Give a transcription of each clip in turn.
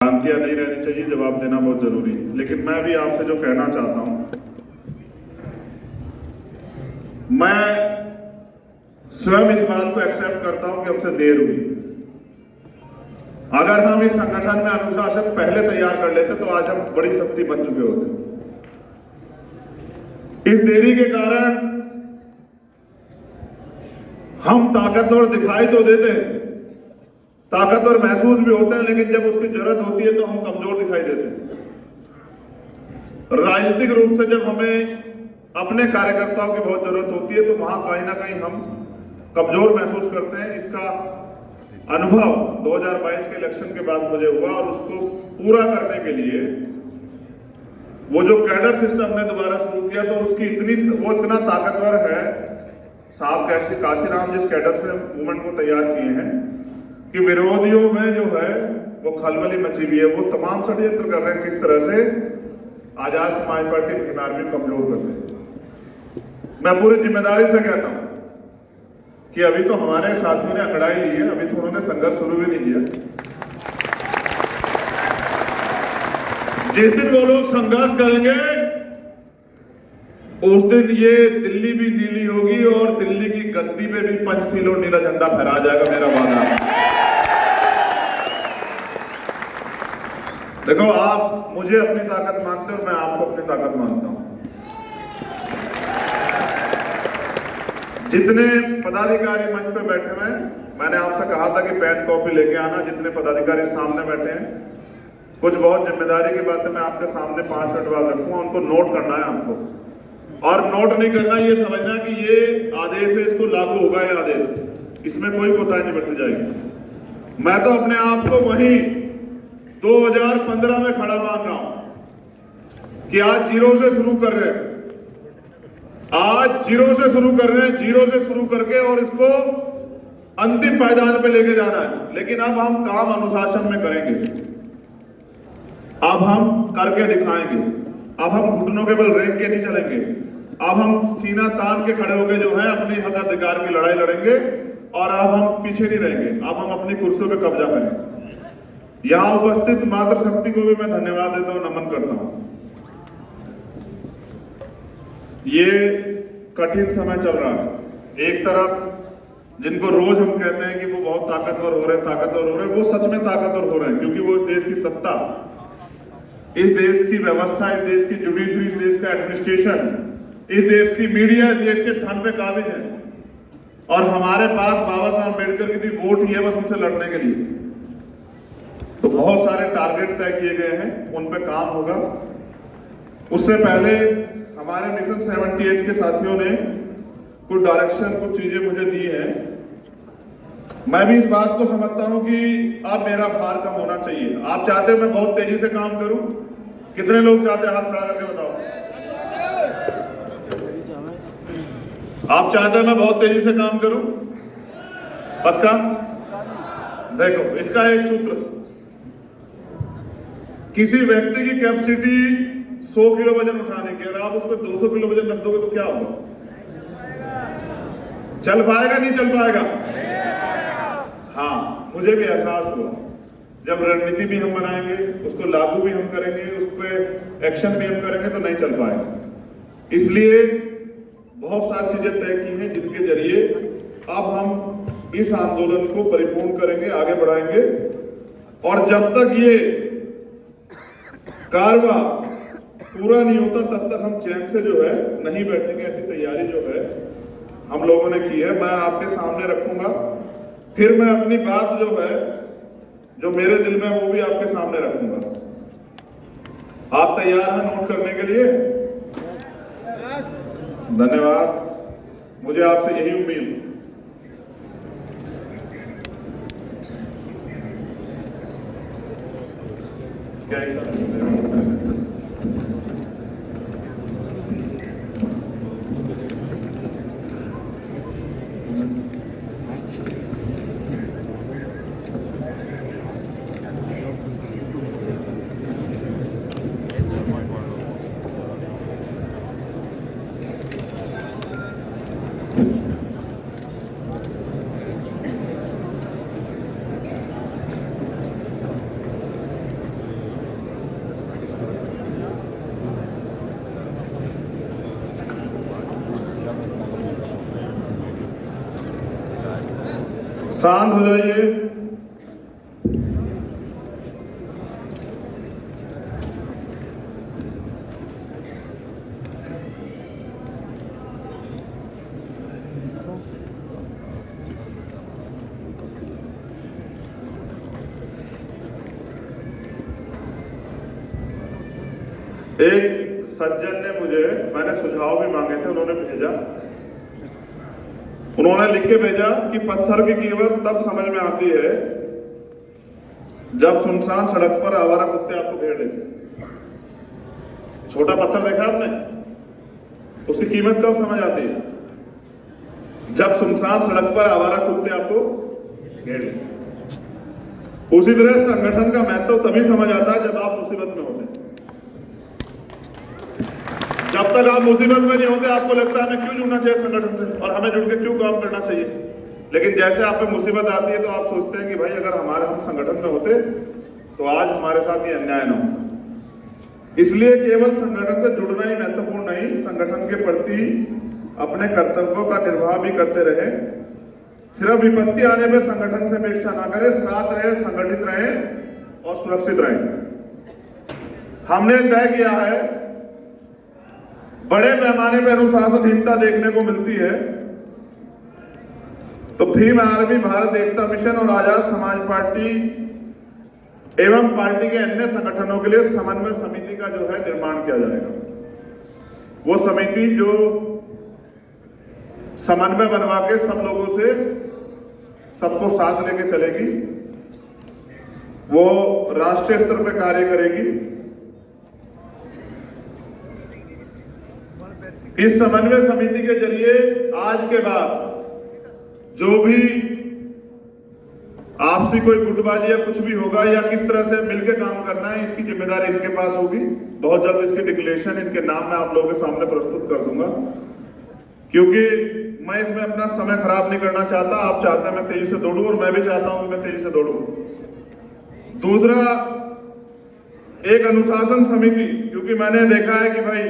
भ्रांतियां नहीं रहनी चाहिए, जवाब देना बहुत जरूरी है। लेकिन मैं भी आपसे जो कहना चाहता हूं, मैं स्वयं इस बात को एक्सेप्ट करता हूं कि हमसे देर हुई। अगर हम इस संगठन में अनुशासन पहले तैयार कर लेते तो आज हम बड़ी शक्ति बन चुके होते। इस देरी के कारण हम ताकतवर दिखाई तो देते हैं, ताकतवर महसूस भी होते हैं, लेकिन जब उसकी जरूरत होती है तो हम कमजोर दिखाई देते हैं। राजनीतिक रूप से जब हमें अपने कार्यकर्ताओं की बहुत जरूरत होती है तो वहां कहीं ना कहीं हम कमजोर महसूस करते हैं। इसका अनुभव 2022 के इलेक्शन के बाद मुझे हुआ और उसको पूरा करने के लिए वो जो कैडर सिस्टम ने दोबारा शुरू किया तो उसकी वो इतना ताकतवर है। साहब काशीराम जिस कैडर से मूवमेंट को तैयार किए हैं कि विरोधियों में जो है वो खलबली मची हुई है। वो तमाम षड्यंत्र कर रहे हैं किस तरह से आजाद समाज पार्टी भीम आर्मी कमजोर कर रहे हैं। मैं पूरी जिम्मेदारी से कहता हूं कि अभी तो हमारे साथियों ने अंगड़ाई ली है, अभी तो उन्होंने संघर्ष शुरू भी नहीं किया। जिस दिन वो लोग संघर्ष करेंगे उस दिन ये दिल्ली भी नीली होगी और दिल्ली की गद्दी पे भी पंचशील और नीला झंडा फहरा जाएगा, मेरा वादा है। देखो, आप मुझे अपनी ताकत मानते हो और मैं आपको अपनी ताकत मानता हूं। जितने पदाधिकारी मंच पे बैठे हुए हैं, मैंने आपसे कहा था कि पेन कॉपी लेके आना। जितने पदाधिकारी सामने बैठे हैं, कुछ बहुत जिम्मेदारी की बातें मैं आपके सामने 5 मिनट बाद रखूंगा, उनको नोट करना है आपको। और नोट नहीं करना ये समझना कि ये आदेश है, इसको लागू होगा ये आदेश, इसमें कोई कोताही नहीं बरती जाएगी। मैं तो अपने आप को वहीं 2015 में खड़ा मान रहा हूं कि आज जीरो से शुरू कर रहे हैं, आज जीरो से शुरू कर रहे हैं, जीरो से शुरू करके और इसको अंतिम पायदान पे लेके जाना है। लेकिन अब हम काम अनुशासन में करेंगे, अब हम करके दिखाएंगे, अब हम घुटनों के बल रेंग के नहीं चलेंगे, अब हम सीना तान के खड़े होकर जो है अपने हक अधिकार की लड़ाई लड़ेंगे और अब हम पीछे नहीं रहेंगे, अब हम अपनी कुर्सियों पे कब्जा करेंगे। यहां उपस्थित मातृशक्ति को भी मैं धन्यवाद देता हूं, नमन करता हूं। ये कठिन समय चल रहा है। एक तरफ जिनको रोज हम कहते हैं कि वो बहुत ताकतवर हो रहे हैं, वो सच में ताकतवर हो रहे हैं, क्योंकि वो इस देश की सत्ता, इस देश की व्यवस्था, इस देश की जुडिशरी, इस देश का एडमिनिस्ट्रेशन, इस देश की मीडिया, इस देश के धन पे काबिज है। और हमारे पास बाबा साहब अम्बेडकर की वोट ही है बस उनसे लड़ने के लिए। तो बहुत सारे टारगेट तय किए गए हैं, उन पे काम होगा। उससे पहले हमारे मिशन 78 के साथियों ने कुछ डायरेक्शन, कुछ चीजें मुझे दी हैं। मैं भी इस बात को समझता हूं कि अब मेरा भार कम होना चाहिए। आप चाहते हो मैं बहुत तेजी से काम करूं? कितने लोग चाहते हैं? हाथ खड़ा करके बताओ। आप चाहते हैं मैं बहुत तेजी से काम करूं? पक्का? देखो, इसका एक सूत्र, किसी व्यक्ति की कैपेसिटी 100 किलो वजन उठाने की, अगर आप उसमें 200 किलो वजन रख दोगे तो क्या होगा? चल पाएगा? नहीं चल पाएगा? हाँ, मुझे भी एहसास हुआ जब रणनीति भी हम बनाएंगे, उसको लागू भी हम करेंगे, उस पर एक्शन भी हम करेंगे तो नहीं चल पाएगा। इसलिए बहुत सारी चीजें तय की हैं जिनके जरिए अब हम इस आंदोलन को परिपूर्ण करेंगे, आगे बढ़ाएंगे। और जब तक ये कारवा पूरा नहीं होता तब तक हम चैन से जो है नहीं बैठेंगे। ऐसी तैयारी जो है हम लोगों ने की है, मैं आपके सामने रखूंगा। फिर मैं अपनी बात जो है, जो मेरे दिल में, वो भी आपके सामने रखूंगा। आप तैयार हैं नोट करने के लिए? धन्यवाद, मुझे आपसे यही उम्मीद। क्या शांत हो जाइए। एक सज्जन ने मैंने सुझाव भी मांगे थे, उन्होंने भेजा, उन्होंने लिख के भेजा कि पत्थर की कीमत तब समझ में आती है जब सुनसान सड़क पर आवारा कुत्ते आपको घेर लेते। छोटा पत्थर देखा आपने, उसकी कीमत कब समझ आती है? जब सुनसान सड़क पर आवारा कुत्ते आपको घेर लेते। उसी तरह संगठन का महत्व तभी समझ आता है जब आप मुसीबत में होते हैं। जब तक आप मुसीबत में नहीं होते आपको लगता है हमें क्यों जुड़ना चाहिए संगठन से और हमें जुड़ के क्यों काम करना चाहिए, लेकिन जैसे आप पे मुसीबत आती है तो आप सोचते हैं कि भाई अगर हम संगठन में होते तो आज हमारे साथ ये अन्याय न होता। इसलिए केवल संगठन से जुड़ना ही महत्वपूर्ण नहीं, संगठन के प्रति अपने कर्तव्यों का निर्वाह भी करते रहे। सिर्फ विपत्ति आने पर संगठन से अपेक्षा ना करें, साथ रहे, संगठित रहे और सुरक्षित रहे। हमने तय किया है बड़े पैमाने पर अनुशासनहीनता देखने को मिलती है तो भीम आर्मी, भारत एकता मिशन और आजाद समाज पार्टी एवं पार्टी के अन्य संगठनों के लिए समन्वय समिति का जो है निर्माण किया जाएगा। वो समिति जो समन्वय बनवा के सब लोगों से सबको साथ लेके चलेगी, वो राष्ट्रीय स्तर पर कार्य करेगी। इस समन्वय समिति के जरिए आज के बाद जो भी आपसी कोई गुटबाजी या कुछ भी होगा या किस तरह से मिलकर काम करना है, इसकी जिम्मेदारी इनके पास होगी। बहुत जल्द इसकी डिक्लेरेशन इनके नाम में आप लोगों के सामने प्रस्तुत कर दूंगा, क्योंकि मैं इसमें अपना समय खराब नहीं करना चाहता। आप चाहते हैं मैं तेजी से दौड़ूं और मैं भी चाहता हूं कि मैं तेजी से दौड़ूं। दूसरा, एक अनुशासन समिति, क्योंकि मैंने देखा है कि भाई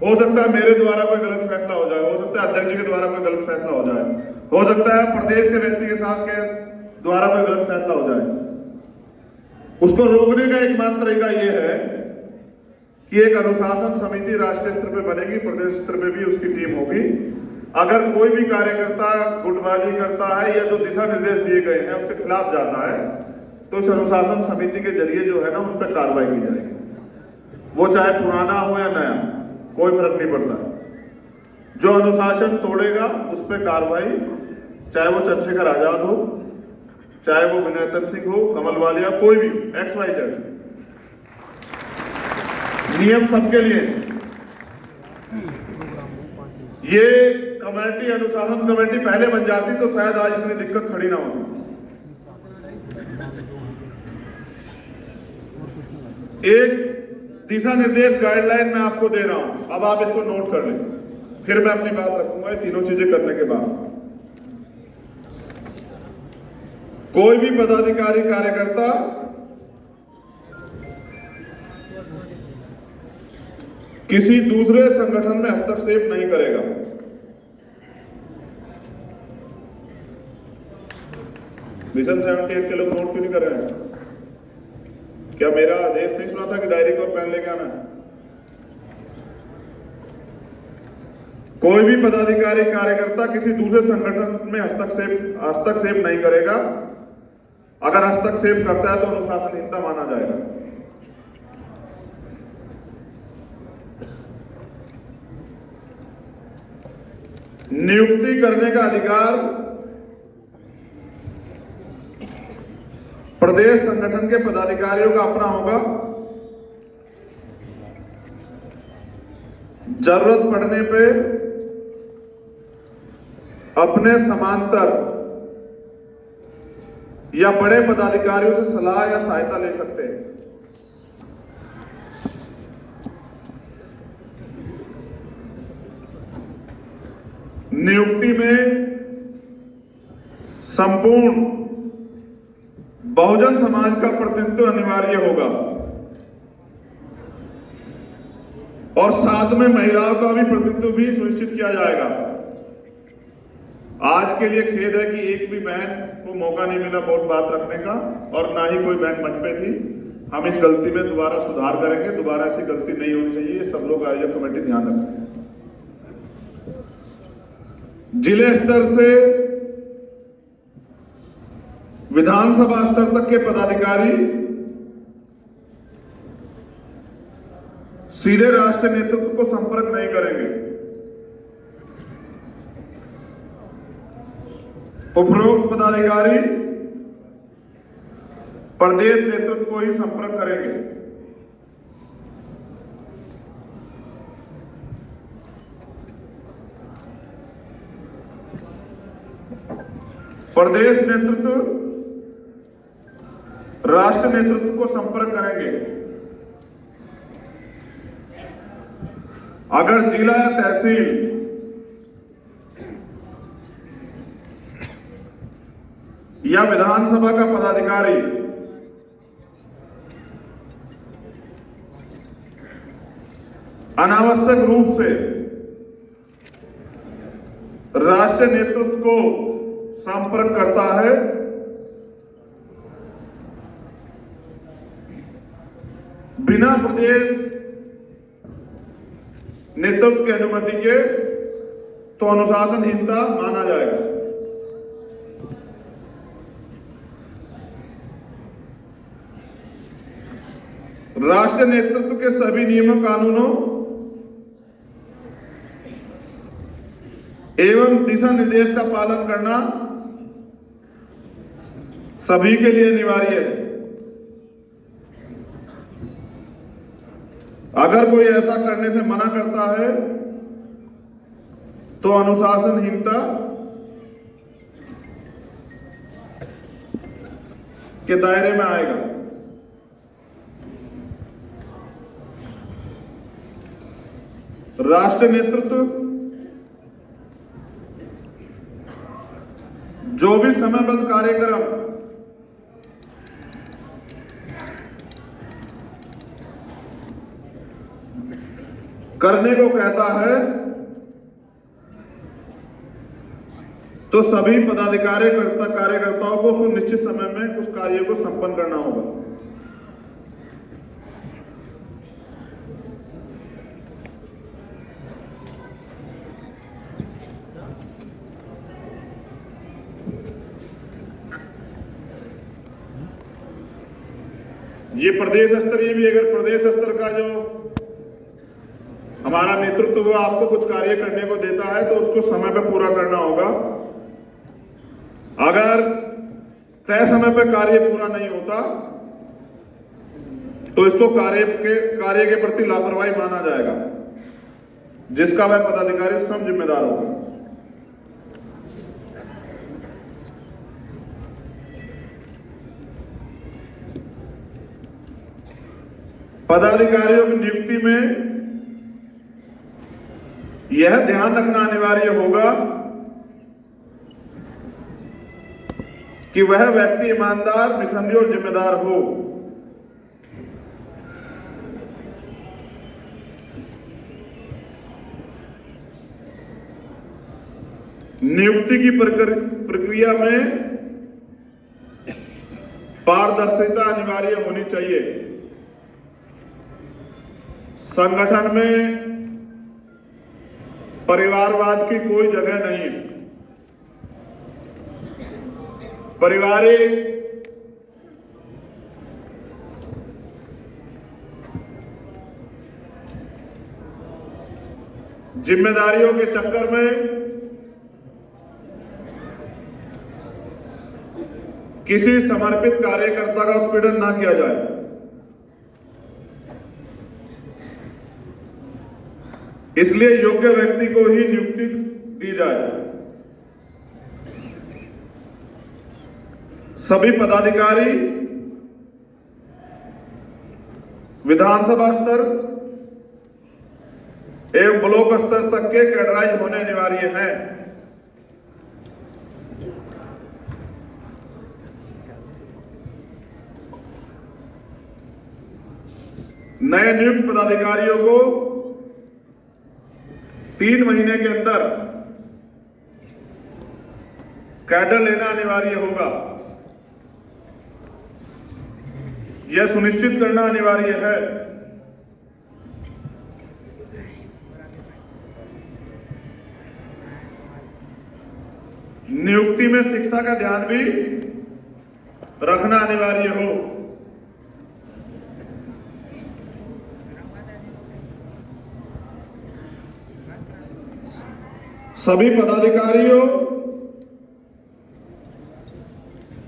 हो सकता है मेरे द्वारा कोई गलत फैसला हो जाए, हो सकता है अध्यक्ष जी के द्वारा कोई गलत फैसला हो जाए, हो सकता है प्रदेश के व्यक्ति के साथ के द्वारा कोई गलत फैसला हो जाए। उसको रोकने का एकमात्र तरीका यह है कि एक अनुशासन समिति राष्ट्रीय स्तर पे बनेगी, प्रदेश स्तर पे भी उसकी टीम होगी। अगर कोई भी कार्यकर्ता गुटबाजी करता है या जो दिशा निर्देश दिए गए हैं उसके खिलाफ जाता है तो इस अनुशासन समिति के जरिए जो है ना उन पर कार्रवाई की जाएगी। वो चाहे पुराना हो या नया, कोई फर्क नहीं पड़ता। जो अनुशासन तोड़ेगा उस पर कार्रवाई, चाहे वो चंद्रशेखर आजाद हो, चाहे वो विनयतन सिंह हो, कमल वालिया, कोई भी XYZ, नियम सबके लिए। ये कमेटी, अनुशासन कमेटी पहले बन जाती तो शायद आज इतनी दिक्कत खड़ी ना होती। एक दिशा निर्देश गाइडलाइन मैं आपको दे रहा हूं, अब आप इसको नोट कर लें, फिर मैं अपनी बात रखूंगा। ये तीनों चीजें करने के बाद कोई भी पदाधिकारी कार्यकर्ता किसी दूसरे संगठन में हस्तक्षेप नहीं करेगा। मिशन 78 के लोग नोट क्यों नहीं कर रहे हैं? क्या मेरा आदेश नहीं सुना था कि डायरी और पेन लेके आना है? कोई भी पदाधिकारी कार्यकर्ता किसी दूसरे संगठन में हस्तक्षेप नहीं करेगा। अगर हस्तक्षेप करता है तो अनुशासनहीनता माना जाएगा। नियुक्ति करने का अधिकार प्रदेश संगठन के पदाधिकारियों का अपना होगा। जरूरत पड़ने पे अपने समांतर या बड़े पदाधिकारियों से सलाह या सहायता ले सकते हैं। नियुक्ति में संपूर्ण बहुजन समाज का प्रतिनिधित्व अनिवार्य होगा और साथ में महिलाओं का भी प्रतिनिधित्व भी सुनिश्चित किया जाएगा। आज के लिए खेद है कि एक भी बहन को मौका नहीं मिला वोट बात रखने का, और ना ही कोई बहन मंच पे थी। हम इस गलती में दोबारा सुधार करेंगे, दोबारा ऐसी गलती नहीं होनी चाहिए, ये सब लोग आयोजक कमेटी ध्यान रखें। जिले स्तर से विधानसभा स्तर तक के पदाधिकारी सीधे राष्ट्रीय नेतृत्व को संपर्क नहीं करेंगे। उपरोक्त पदाधिकारी प्रदेश नेतृत्व को ही संपर्क करेंगे। प्रदेश नेतृत्व राष्ट्रीय नेतृत्व को संपर्क करेंगे। अगर जिला या तहसील या विधानसभा का पदाधिकारी अनावश्यक रूप से राष्ट्रीय नेतृत्व को संपर्क करता है, बिना प्रदेश नेतृत्व की अनुमति के, तो अनुशासनहीनता माना जाएगा। राष्ट्रीय नेतृत्व के सभी नियमों कानूनों एवं दिशा निर्देश का पालन करना सभी के लिए अनिवार्य है। अगर कोई ऐसा करने से मना करता है तो अनुशासनहीनता के दायरे में आएगा। राष्ट्रीय नेतृत्व जो भी समयबद्ध कार्यक्रम करने को कहता है तो सभी कार्यकर्ताओं को निश्चित समय में उस कार्य को संपन्न करना होगा। ये प्रदेश स्तरीय भी, अगर प्रदेश स्तर का जो हमारा नेतृत्व वो आपको कुछ कार्य करने को देता है तो उसको समय पे पूरा करना होगा। अगर तय समय पे कार्य पूरा नहीं होता तो इसको कार्य के प्रति लापरवाही माना जाएगा, जिसका वह पदाधिकारी स्वयं जिम्मेदार होगा। पदाधिकारियों की नियुक्ति में यह ध्यान रखना अनिवार्य होगा कि वह व्यक्ति ईमानदार, निस्संदेह और जिम्मेदार हो। नियुक्ति की प्रक्रिया में पारदर्शिता अनिवार्य होनी चाहिए। संगठन में परिवारवाद की कोई जगह नहीं है। पारिवारिक जिम्मेदारियों के चक्कर में किसी समर्पित कार्यकर्ता का उत्पीड़न ना किया जाए। इसलिए योग्य व्यक्ति को ही नियुक्ति दी जाए। सभी पदाधिकारी विधानसभा स्तर एवं ब्लॉक स्तर तक के कैडराइज होने अनिवार्य हैं। नए नियुक्त पदाधिकारियों को 3 महीने के अंदर कैडर लेना अनिवार्य होगा। यह सुनिश्चित करना अनिवार्य है नियुक्ति में शिक्षा का ध्यान भी रखना अनिवार्य हो। सभी पदाधिकारियों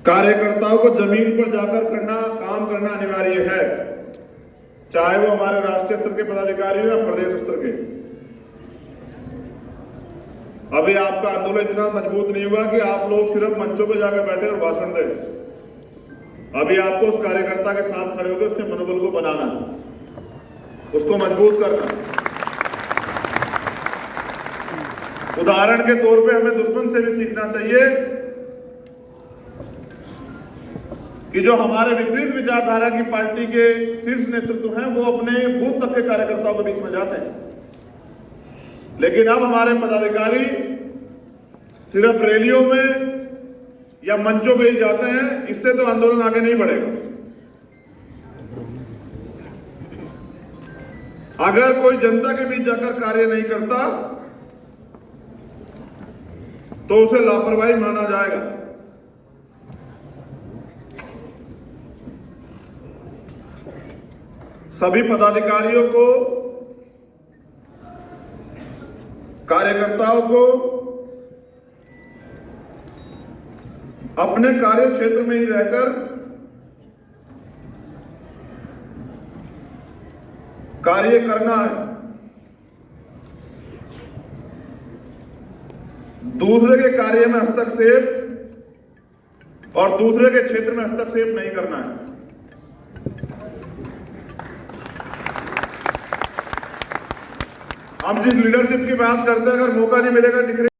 कार्यकर्ताओं को जमीन पर जाकर काम करना अनिवार्य है, चाहे वो हमारे राष्ट्रीय स्तर के पदाधिकारी हो या प्रदेश स्तर के। अभी आपका आंदोलन इतना मजबूत नहीं हुआ कि आप लोग सिर्फ मंचों पे जाकर बैठे और भाषण दें। अभी आपको उस कार्यकर्ता के साथ खड़े होकर उसके मनोबल को बनाना, उसको मजबूत करना। उदाहरण के तौर पे हमें दुश्मन से भी सीखना चाहिए कि जो हमारे विपरीत विचारधारा की पार्टी के शीर्ष नेतृत्व हैं वो अपने बूथ तक के कार्यकर्ताओं के बीच में जाते हैं, लेकिन अब हमारे पदाधिकारी सिर्फ रैलियों में या मंचों पे ही जाते हैं। इससे तो आंदोलन आगे नहीं बढ़ेगा। अगर कोई जनता के बीच जाकर कार्य नहीं करता तो उसे लापरवाही माना जाएगा। सभी पदाधिकारियों को, कार्यकर्ताओं को अपने कार्य क्षेत्र में ही रहकर कार्य करना है। दूसरे के कार्य में हस्तक्षेप और दूसरे के क्षेत्र में हस्तक्षेप नहीं करना है। हम जिस लीडरशिप की बात करते हैं, अगर मौका नहीं मिलेगा